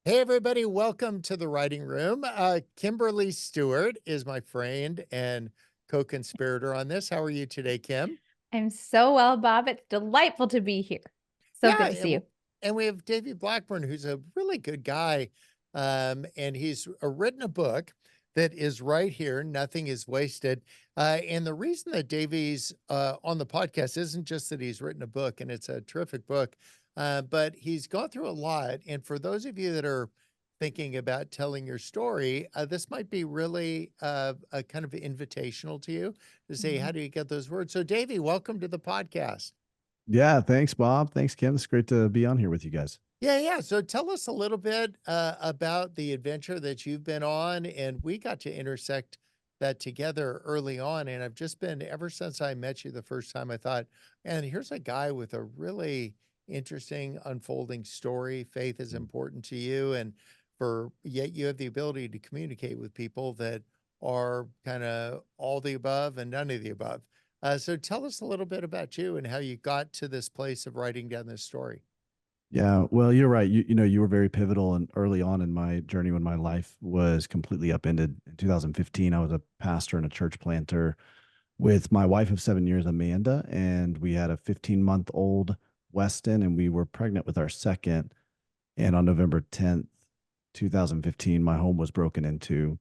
Hey, everybody, welcome to the writing room. Kimberly Stuart is my friend and co conspirator on this. How are you today, Kim? I'm so well, Bob. It's delightful to be here. So Yeah, good to see you. and we have Davey Blackburn, who's a really good guy. And he's written a book that is right here, Nothing is Wasted. And the reason that Davey's on the podcast isn't just that he's written a book, and it's a terrific book, but he's gone through a lot. And for those of you that are thinking about telling your story, this might be really a kind of invitational to you to say, how Mhm. do you get those words? So, Davey, welcome to the podcast. Yeah, thanks, Bob. Thanks, Kim. It's great to be on here with you guys. Yeah, yeah. So tell us a little bit about the adventure that you've been on, and we got to intersect that together early on. And I've just been ever since I met you the first time. I thought, and here's a guy with a really interesting unfolding story. Faith is Mm. important to you, and for yet you have the ability to communicate with people that are kind of all the above and none of the above. So tell us a little bit about you and how you got to this place of writing down this story. Yeah, well, you're right. You were very pivotal and early on in my journey when my life was completely upended. In 2015, I was a pastor and a church planter with my wife of 7 years, Amanda, and we had a 15-month-old Weston, and we were pregnant with our second. And on November 10th, 2015, my home was broken into.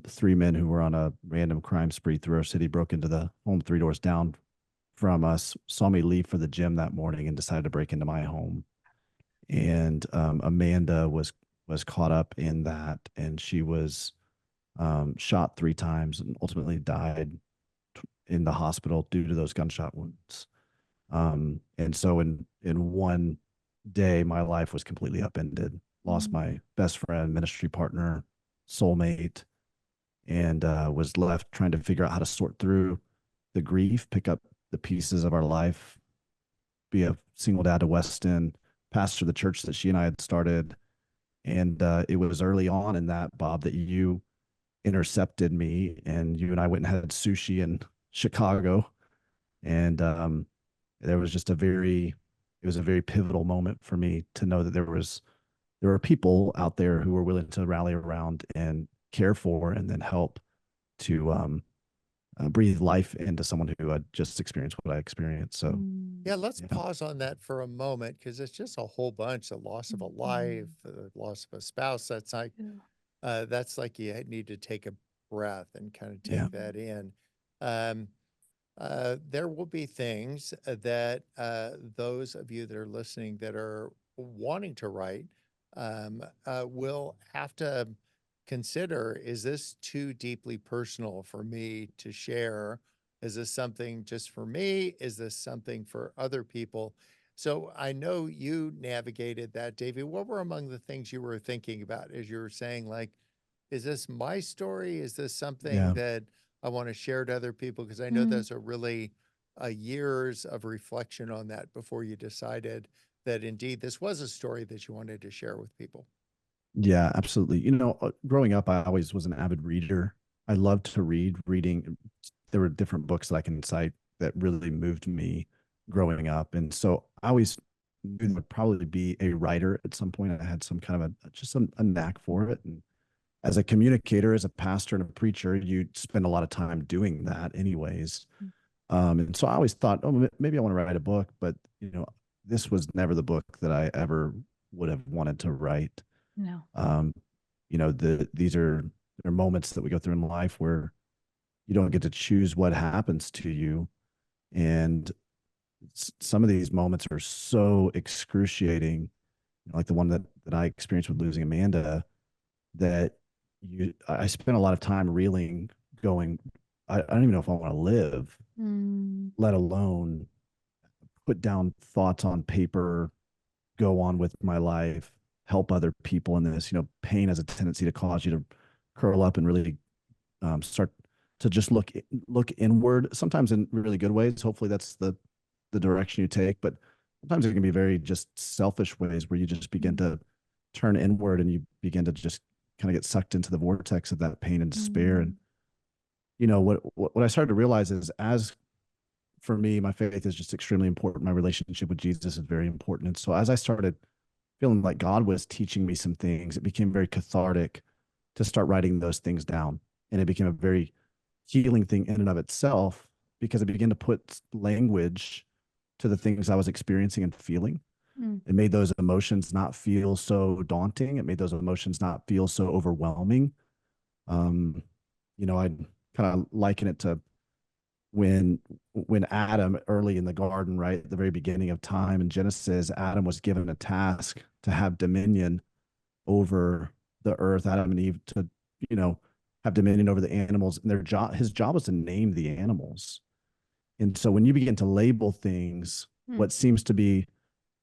Three men who were on a random crime spree through our city broke into the home three doors down from us, saw me leave for the gym that morning, and decided to break into my home. And Amanda was caught up in that, and she was shot three times and ultimately died in the hospital due to those gunshot wounds. And so in one day, my life was completely upended. Lost Mm. my best friend, ministry partner, soulmate, and was left trying to figure out how to sort through the grief, pick up the pieces of our life, be a single dad to Weston, pastor the church that she and I had started. And it was early on in that, Bob, that you intercepted me, and you and I went and had sushi in Chicago. And there was just it was a very pivotal moment for me to know that there were people out there who were willing to rally around and care for and then help to breathe life into someone who had just experienced what I experienced. So, Mm. Yeah, let's yeah, pause on that for a moment because it's just a whole bunch. The loss of a life, Mhm. the loss of a spouse. Yeah. That's like you need to take a breath and kind of yeah, take that in. Um, there will be things that those of you that are listening that are wanting to write will have to consider, is this too deeply personal for me to share? Is this something just for me? Is this something for other people? So I know you navigated that, Davey. What were among the things you were thinking about as you were saying, like, is this my story? Is this something yeah. that I want to share to other people? Because I know Mm. those are really years of reflection on that before you decided that indeed this was a story that you wanted to share with people. Yeah, absolutely. Growing up, I always was an avid reader. I loved to read. Reading, there were different books that I can cite that really moved me growing up, and so I always knew I would probably be a writer at some point. I had some kind of a knack for it, and as a communicator, as a pastor and a preacher, you spend a lot of time doing that, anyways. And so I always thought, oh, maybe I want to write a book, but this was never the book that I ever would have wanted to write. No. um, these are there are moments that we go through in life where you don't get to choose what happens to you, and some of these moments are so excruciating, like the one that I experienced with losing Amanda, that I spent a lot of time reeling, going, I don't even know if I want to live, Mm. let alone put down thoughts on paper, go on with my life, help other people in this. Pain has a tendency to cause you to curl up and really start to just look inward. Sometimes in really good ways. Hopefully, that's the direction you take. But sometimes it can be very just selfish ways where you just begin Mm. to turn inward and you begin to just kind of get sucked into the vortex of that pain and despair. And Mm. what I started to realize is, as for me, my faith is just extremely important. My relationship with Jesus is very important. And so as I started feeling like God was teaching me some things, it became very cathartic to start writing those things down. And it became a very healing thing in and of itself because it began to put language to the things I was experiencing and feeling. Mm. It made those emotions not feel so daunting. It made those emotions not feel so overwhelming. Um, I kind of liken it to when Adam, early in the garden, right at the very beginning of time in Genesis, Adam was given a task to have dominion over the earth. Adam and Eve to, you know, have dominion over the animals, and his job was to name the animals. And so when you begin to label things, Mm. what seems to be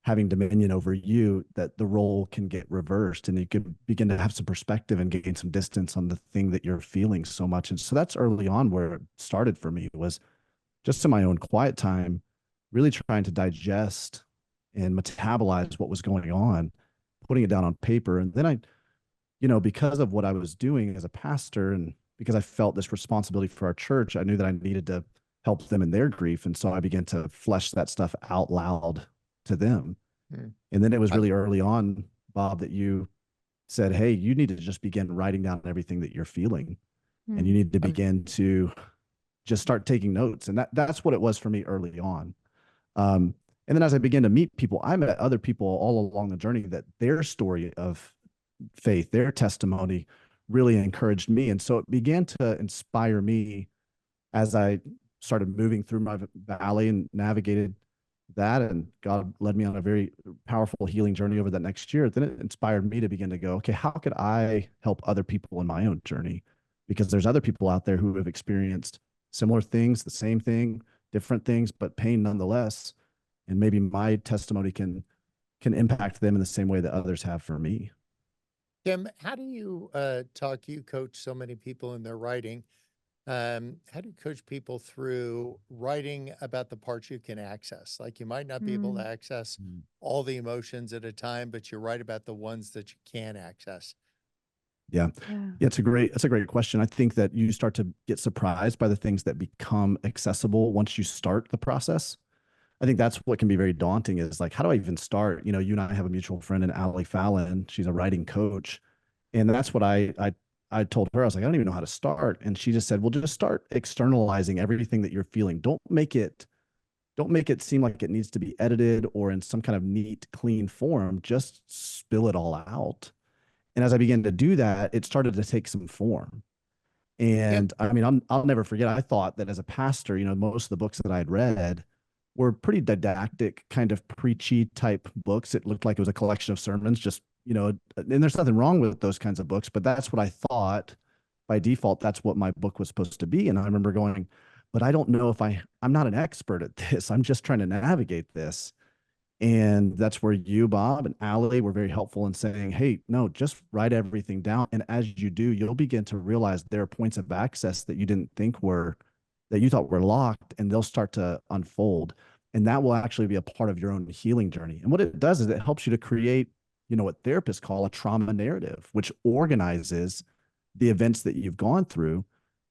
having dominion over you, that the role can get reversed and you could begin to have some perspective and gain some distance on the thing that you're feeling so much. And so that's early on where it started for me, was just in my own quiet time, really trying to digest and metabolize what was going on, putting it down on paper. And then because of what I was doing as a pastor and because I felt this responsibility for our church, I knew that I needed to help them in their grief. And so I began to flesh that stuff out loud to them. Hmm. And then it was I- really early on, Bob, that you said, hey, you need to just begin writing down everything that you're feeling. And you Mm. need to I'm begin to just start taking notes. And that's what it was for me early on. And then as I began to meet people, I met other people all along the journey that their story of faith, their testimony really encouraged me. And so it began to inspire me as I started moving through my valley and navigated that. And God led me on a very powerful healing journey over that next year. Then it inspired me to begin to go, okay, how could I help other people in my own journey? Because there's other people out there who have experienced similar things, the same thing, different things, but pain nonetheless. And maybe my testimony can impact them in the same way that others have for me. Kim, how do you you coach so many people in their writing? How do you coach people through writing about the parts you can access? Like, you might not be able to Mm. access Mm. all the emotions at a time, but you write about the ones that you can access. Yeah. Yeah. Yeah, it's a great question. I think that you start to get surprised by the things that become accessible once you start the process. I think that's what can be very daunting, is like, how do I even start? You and I have a mutual friend in Allie Fallon. She's a writing coach. And that's what I told her. I was like, I don't even know how to start. And she just said, well, just start externalizing everything that you're feeling. Don't make it seem like it needs to be edited or in some kind of neat, clean form. Just spill it all out. And as I began to do that, it started to take some form. Kim, And I mean, I'll never forget. I thought that as a pastor, most of the books that I had read were pretty didactic, kind of preachy type books. It looked like it was a collection of sermons, and there's nothing wrong with those kinds of books, but that's what I thought by default. That's what my book was supposed to be. And I remember going, but I don't know if I'm not an expert at this. I'm just trying to navigate this. And that's where you, Bob, and Allie were very helpful in saying, hey, no, just write everything down. And as you do, you'll begin to realize there are points of access that you didn't think that you thought were locked, and they'll start to unfold. And that will actually be a part of your own healing journey. And what it does is it helps you to create, what therapists call a trauma narrative, which organizes the events that you've gone through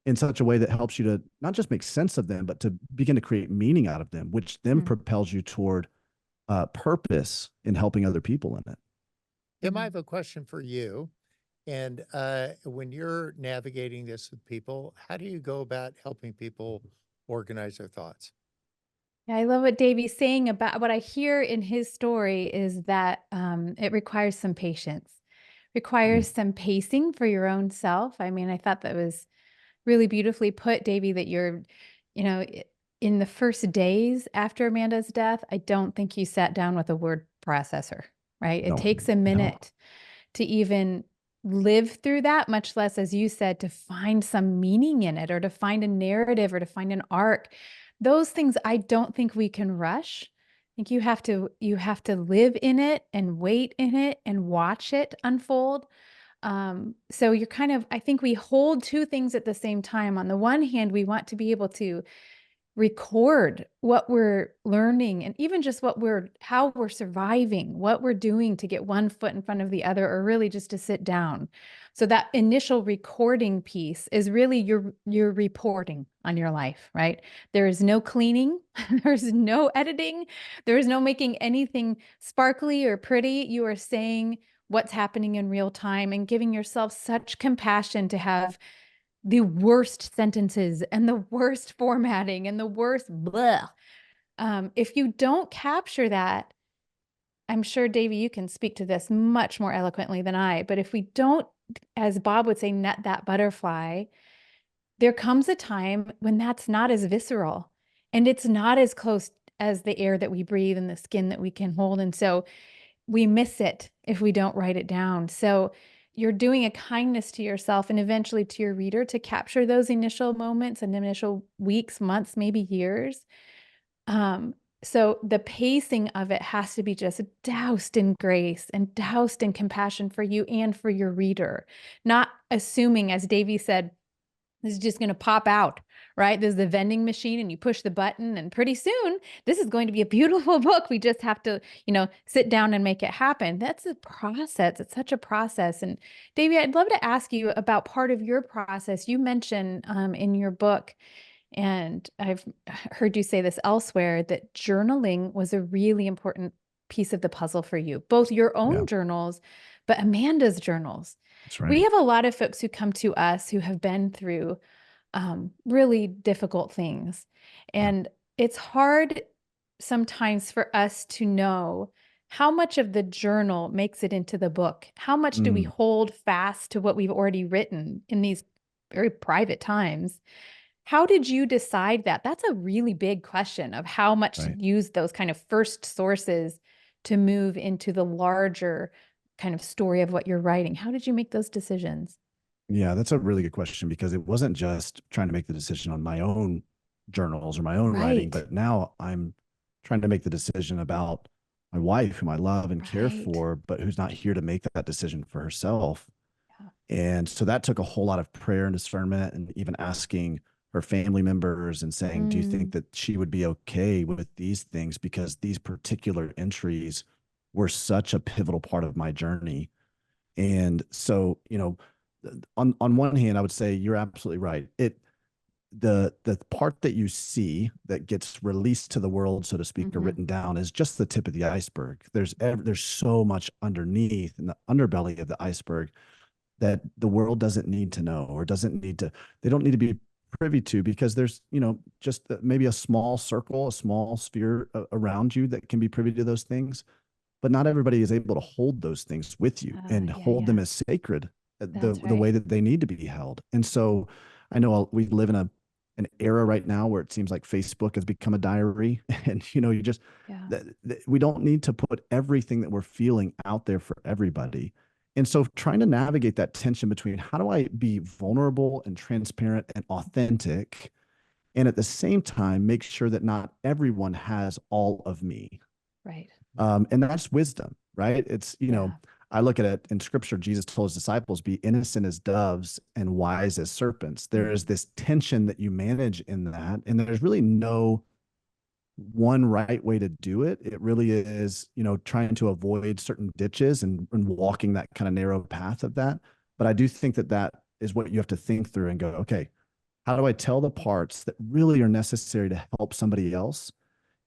in such a way that helps you to not just make sense of them, but to begin to create meaning out of them, which then Mm. propels you toward purpose in helping other people in it. Kim, I Mm. have a question for you. And when you're navigating this with people, how do you go about helping people organize their thoughts? Yeah, I love what Davey's saying. About what I hear in his story is that it requires some patience, Mm. requires some pacing for your own self. I mean, I thought that was really beautifully put, Davey, that you're, you know, i- in the first days after Amanda's death, I don't think you sat down with a word processor, right? It No, takes a no. minute to even live through that, much less, as you said, to find some meaning in it or to find a narrative or to find an arc. Those things I don't think we can rush. I think you have to live in it and wait in it and watch it unfold. So you're kind of, I think we hold two things at the same time. On the one hand, we want to be able to record what we're learning and even just how we're surviving, what we're doing to get one foot in front of the other, or really just to sit down. So that initial recording piece is really your reporting on your life, right? There is no cleaning, there's no editing, there is no making anything sparkly or pretty. You are saying what's happening in real time and giving yourself such compassion to have the worst sentences and the worst formatting and the worst blah. If you don't capture that, I'm sure, Davey, you can speak to this much more eloquently than I, but if we don't, as Bob would say, net that butterfly, there comes a time when that's not as visceral and it's not as close as the air that we breathe and the skin that we can hold. And so we miss it if we don't write it down. So you're doing a kindness to yourself and eventually to your reader to capture those initial moments and initial weeks, months, maybe years. So the pacing of it has to be just doused in grace and doused in compassion for you and for your reader, not assuming, as Davey said, this is just going to pop out, right? There's the vending machine and you push the button and pretty soon this is going to be a beautiful book. We just have to, sit down and make it happen. That's a process. It's such a process. And Davey, I'd love to ask you about part of your process. You mentioned in your book, and I've heard you say this elsewhere, that journaling was a really important piece of the puzzle for you, both your own journals, but Amanda's journals. That's right. We have a lot of folks who come to us who have been through really difficult things. And it's hard sometimes for us to know how much of the journal makes it into the book. How much do we hold fast to what we've already written in these very private times? How did you decide that? That's a really big question of how much to use those kind of first sources to move into the larger kind of story of what you're writing. How did you make those decisions? Yeah, that's a really good question, because it wasn't just trying to make the decision on my own journals or my own writing, but now I'm trying to make the decision about my wife, whom I love and care for, but who's not here to make that decision for herself. And so that took a whole lot of prayer and discernment, and even asking her family members and saying, do you think that she would be okay with these things? Because these particular entries were such a pivotal part of my journey. And so, on one hand, I would say you're absolutely right. The part that you see that gets released to the world, so to speak, or written down, is just the tip of the iceberg. There's so much underneath in the underbelly of the iceberg that the world doesn't need to know, or they don't need to be privy to, because there's, just maybe a small circle, a small sphere around you that can be privy to those things. But not everybody is able to hold those things with you and hold them as sacred, the way that they need to be held. And so I know we live in an era right now where it seems like Facebook has become a diary, and you just we don't need to put everything that we're feeling out there for everybody. And so trying to navigate that tension between how do I be vulnerable and transparent and authentic, and at the same time make sure that not everyone has all of me. Right. And that's wisdom, right? It's, I look at it in scripture, Jesus told his disciples, be innocent as doves and wise as serpents. There is this tension that you manage in that. And there's really no one right way to do it. It really is, trying to avoid certain ditches and walking that kind of narrow path of that. But I do think that that is what you have to think through and go, okay, how do I tell the parts that really are necessary to help somebody else?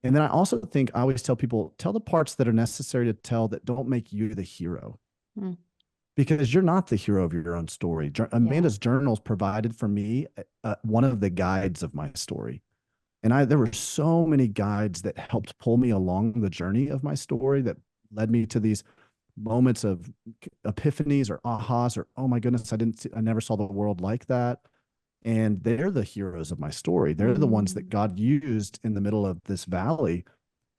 And then I also think I always tell people, tell the parts that are necessary to tell that don't make you the hero. Because you're not the hero of your own story. Amanda's journals provided for me one of the guides of my story. And there were so many guides that helped pull me along the journey of my story, that led me to these moments of epiphanies or ahas, or, oh my goodness, I never saw the world like that. And they're the heroes of my story. They're the ones that God used in the middle of this valley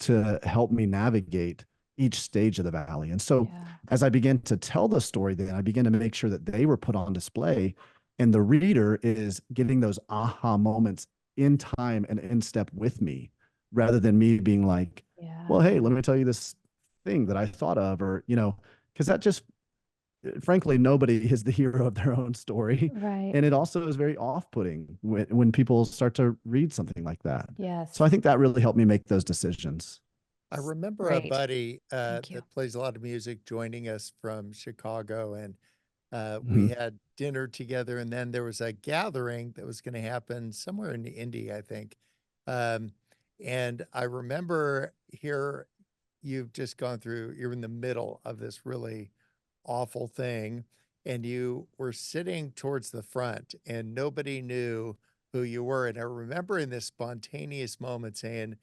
to help me navigate each stage of the valley. And so as I began to tell the story, then I began to make sure that they were put on display, and the reader is getting those aha moments in time and in step with me, rather than me being like, well, hey, let me tell you this thing that I thought of, or, because that just, frankly, nobody is the hero of their own story. Right. And it also is very off-putting when people start to read something like that. So Yes. I think that really helped me make those decisions. I remember a Great. buddy Thank you. that plays a lot of music joining us from Chicago, and we Mhm. had dinner together, and then there was a gathering that was going to happen somewhere in Indy, I think. Um, and I remember here you've just gone through, you're in the middle of this really awful thing, and you were sitting towards the front, and nobody knew who you were. And I remember in this spontaneous moment saying,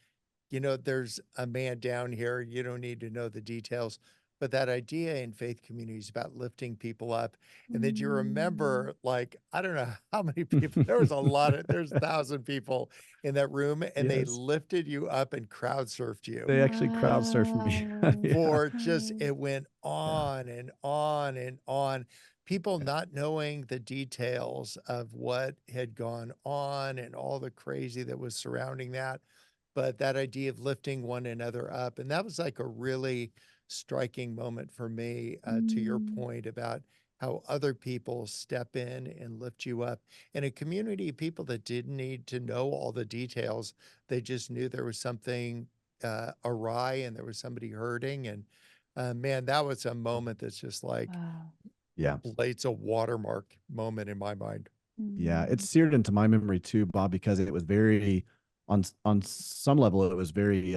there's a man down here. You don't need to know the details. But that idea in faith communities about lifting people up, and that you Mm, remember, like, I don't know how many people, there's 1,000 people in that room, and they Yes. lifted you up and crowd surfed you They actually crowd surfed me. wow. Yeah. for just, Oh, it went Yeah. on and on and on. People Yeah. not knowing the details of what had gone on and all the crazy that was surrounding that, but that idea of lifting one another up. And that was like a really striking moment for me, to your mm, point about how other people step in and lift you up in a community of people that didn't need to know all the details. They just knew there was something awry and there was somebody hurting. And man, that was a moment that's just like wow. Yeah. lights a watermark moment in my mind. Yeah, Mm, it's seared into my memory too, Bob, because it was very on some level it was very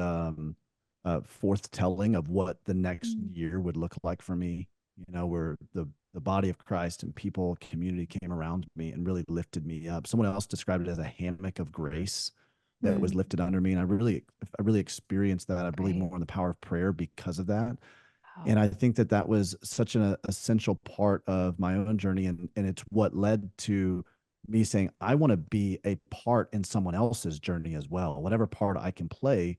forthtelling of what the next mm, year would look like for me. Where the body of Christ and people, community came around me and really lifted me up. Someone else described it as a hammock of grace that was mm, lifted under me. And I really experienced that. I believe right. more in the power of prayer because of that. And Wow. I think that that was such an essential part of my own journey. And it's what led to me saying, I want to be a part in someone else's journey as well, whatever part I can play.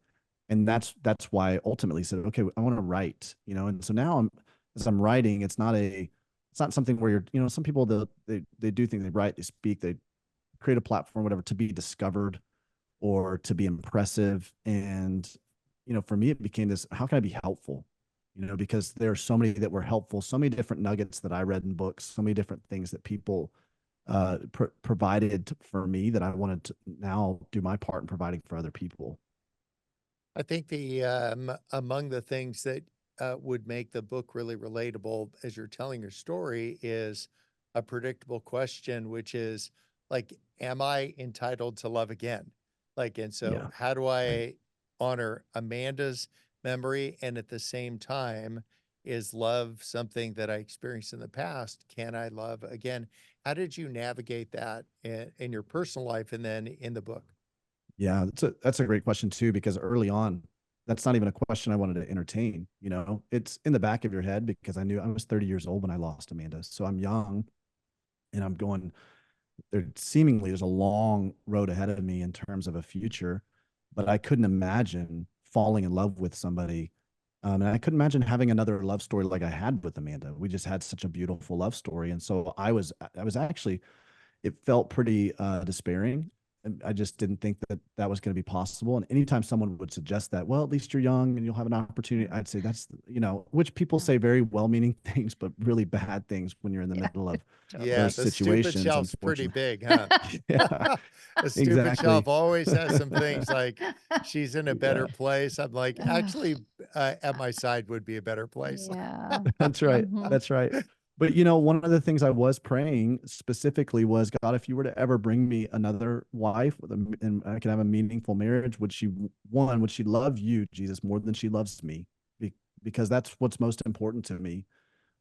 And that's why I ultimately said, okay, I want to write, and so now as I'm writing, it's not something where some people, they do things, they write, they speak, they create a platform, whatever, to be discovered or to be impressive. And, for me, it became this, how can I be helpful? Because there are so many that were helpful, so many different nuggets that I read in books, so many different things that people provided for me that I wanted to now do my part in providing for other people. I think among the things that would make the book really relatable as you're telling your story is a predictable question, which is like, am I entitled to love again? Like, and so Yeah. how do Right. I honor Amanda's memory? And at the same time, is love something that I experienced in the past? Can I love again? How did you navigate that in your personal life and then in the book? Yeah, that's a great question too, because early on, that's not even a question I wanted to entertain. It's in the back of your head because I knew I was 30 years old when I lost Amanda. So I'm young and I'm going, there's a long road ahead of me in terms of a future, but I couldn't imagine falling in love with somebody. And I couldn't imagine having another love story like I had with Amanda. We just had such a beautiful love story. And so I was actually, it felt pretty despairing. And I just didn't think that that was going to be possible. And anytime someone would suggest that, well, at least you're young and you'll have an opportunity, Mm, I'd say which people yeah. say very well-meaning things, but really bad things when you're in the Yeah. middle of Yeah, Totally. those the stupid situations, shelf's pretty unfortunately. big, huh? Yeah, A stupid exactly. shelf always has some things like she's in a Yeah, better place. I'm like, Ugh, actually, at my side would be a better place. yeah. that's right. Mhm. That's right. But one of the things I was praying specifically was, God, if you were to ever bring me another wife and I could have a meaningful marriage, would she love you, Jesus, more than she loves me? Because that's what's most important to me.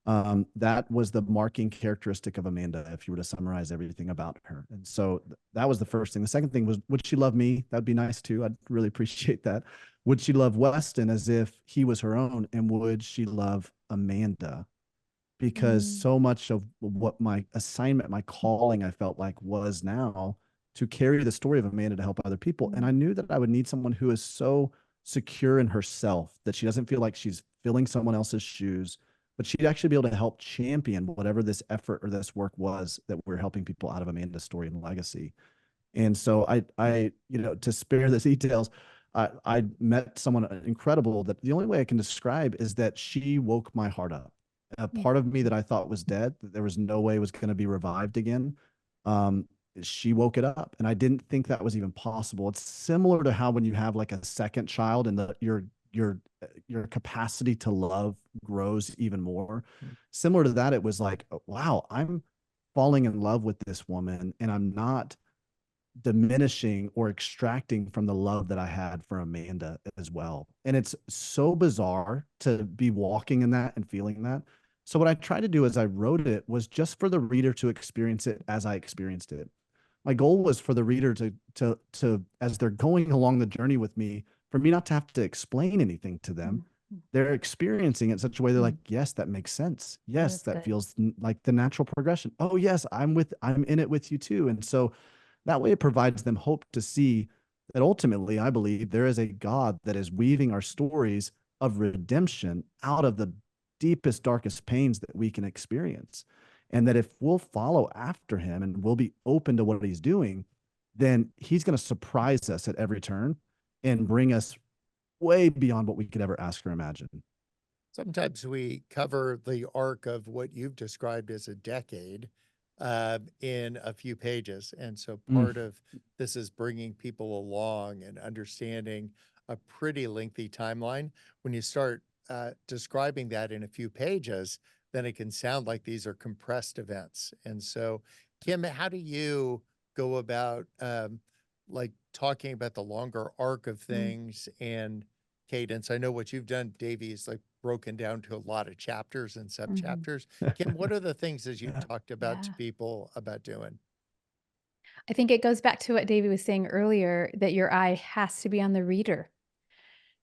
That was the marking characteristic of Amanda, if you were to summarize everything about her. And so that was the first thing. The second thing was, would she love me? That'd be nice too. I'd really appreciate that. Would she love Weston as if he was her own? And would she love Amanda? Because Mm, so much of what my assignment, my calling, I felt like was now to carry the story of Amanda to help other people. And I mm, knew that I would need someone who is so secure in herself that she doesn't feel like she's filling someone else's shoes, but she'd actually be able to help champion whatever this effort or this work was that we're helping people out of Amanda's story and legacy. And so to spare the details, I met someone incredible that the only way I can describe is that she woke my heart up. a Mm. part of me that I thought was dead, that there was no way it was going to be revived again. Um, she woke it up, and I didn't think that was even possible. It's similar to how when you have like a second child and your capacity to love grows even more. Similar to that, it was like, wow, I'm falling in love with this woman, and I'm not diminishing or extracting from the love that I had for Amanda as well. And it's so bizarre to be walking in that and feeling that. So what I tried to do as I wrote it was just for the reader to experience it as I experienced it. My goal was for the reader to as they're going along the journey with me, for me not to have to explain anything to them. They're experiencing it in such a way they're like, yes, that makes sense. Oh, Yes, that's that good. feels like the natural progression. Oh, yes, I'm in it with you too. And so that way it provides them hope to see that ultimately, I believe there is a God that is weaving our stories of redemption out of the deepest, darkest pains that we can experience. And that if we'll follow after him and we'll be open to what he's doing, then he's going to surprise us at every turn and bring us way beyond what we could ever ask or imagine. Sometimes we cover the arc of what you've described as a decade in a few pages. And so Mm. part of this is bringing people along and understanding a pretty lengthy timeline. When you start describing that in a few pages, then it can sound like these are compressed events. And so, Kim, how do you go about like talking about the longer arc of things and cadence? I know what you've done, Davey, is like broken down to a lot of chapters and sub chapters. Kim, what are the things that you've talked about Yeah. to people about doing? I think it goes back to what David was saying earlier, that your eye has to be on the reader.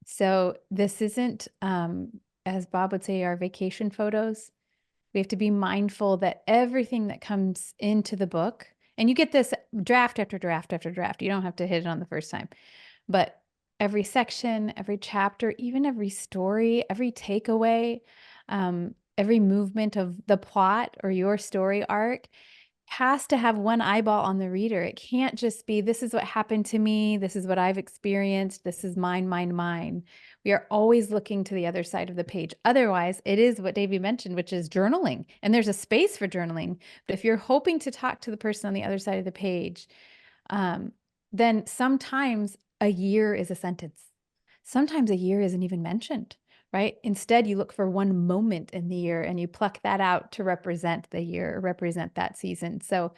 So this isn't, as Bob would say, our vacation photos. We have to be mindful that everything that comes into the book, and you get this draft after draft after draft. You don't have to hit it on the first time, but every section, every chapter, even every story, every takeaway, every movement of the plot or your story arc has to have one eyeball on the reader. It can't just be, this is what happened to me. This is what I've experienced. This is mine, mine, mine. We are always looking to the other side of the page. Otherwise, it is what Davey mentioned, which is journaling. And there's a space for journaling. But if you're hoping to talk to the person on the other side of the page, then sometimes a year is a sentence. Sometimes a year isn't even mentioned, right? Instead, you look for one moment in the year and you pluck that out to represent the year, represent that season. So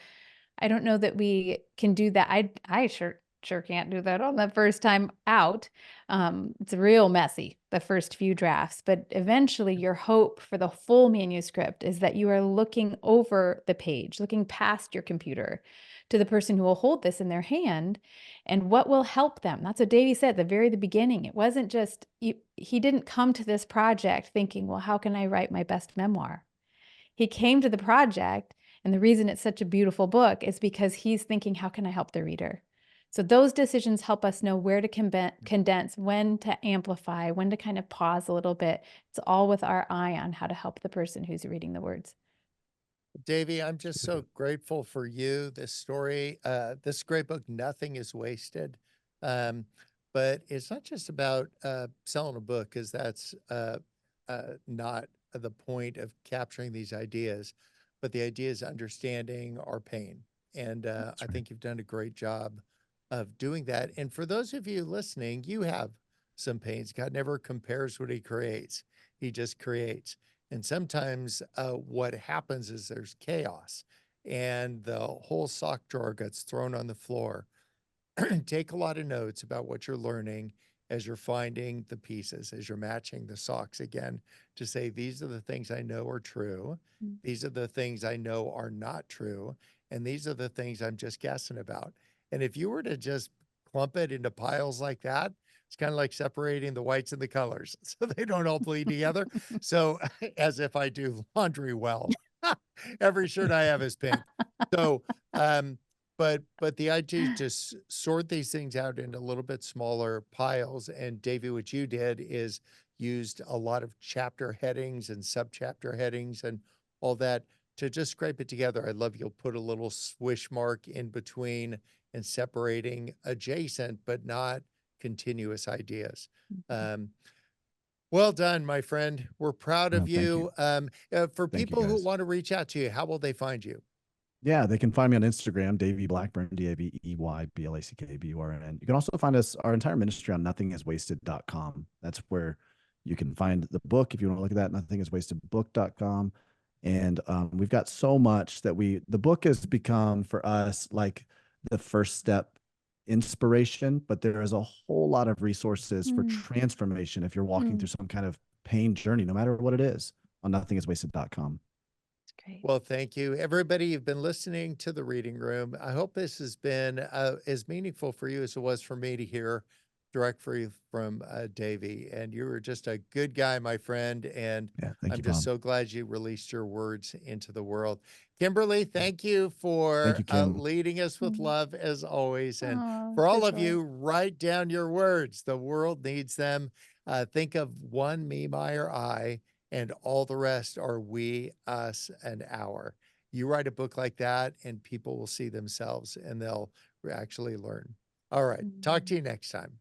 I don't know that we can do that. I sure can't do that on the first time out. It's real messy, the first few drafts, but eventually your hope for the full manuscript is that you are looking over the page, looking past your computer to the person who will hold this in their hand and what will help them. That's what Davey said at the very beginning. It wasn't just, he didn't come to this project thinking, well, how can I write my best memoir? He came to the project, and the reason it's such a beautiful book is because he's thinking, how can I help the reader? So those decisions help us know where to condense, when to amplify, when to kind of pause a little bit. It's all with our eye on how to help the person who's reading the words. Davey, I'm just so grateful for you, this story, this great book, Nothing is Wasted. Um, but it's not just about selling a book, because that's not the point of capturing these ideas, but the idea is understanding our pain. And That's I right. think you've done a great job of doing that. And for those of you listening, you have some pains. God never compares what he creates, he just creates. And sometimes what happens is there's chaos and the whole sock drawer gets thrown on the floor. Take a lot of notes about what you're learning as you're finding the pieces, as you're matching the socks again, to say, these are the things I know are true. Mm. These are the things I know are not true. And these are the things I'm just guessing about. And if you were to just clump it into piles like that, it's kind of like separating the whites and the colors so they don't all bleed together. So, as if I do laundry well, every shirt I have is pink. So, but the idea is just sort these things out into a little bit smaller piles. And Davey, what you did is used a lot of chapter headings and subchapter headings and all that to just scrape it together. I love you'll put a little swish mark in between and separating adjacent but not continuous ideas. Um, Well done, my friend. We're proud of Thank you. you. For Thank you, people who guys. want to reach out to you, how will they find you? Yeah, they can find me on Instagram, Davey Blackburn, DaveeyBlackburn. You can also find our entire ministry on nothingiswasted.com. That's where you can find the book if you want to look at that, nothingiswastedbook.com. And we've got so much that the book has become for us like the first step inspiration, but there is a whole lot of resources for Mm, transformation if you're walking mm, through some kind of pain journey, no matter what it is, on nothingiswasted.com. that's great. Well, thank you. Everybody, you've been listening to the reading room. I hope this has been as meaningful for you as it was for me to hear directly from Davey. And you were just a good guy, my friend. And Yeah, thank I'm you, just Bob. so glad you released your words into the world. Kimberly, thank you Thank for you, Kim. leading us with Mm. love as always. And Oh, for it's a all of joy. you, write down your words. The world needs them. Think of one, me, my, or I, and all the rest are we, us, and our. You write a book like that, and people will see themselves and they'll actually learn. All right. Talk Mm. to you next time.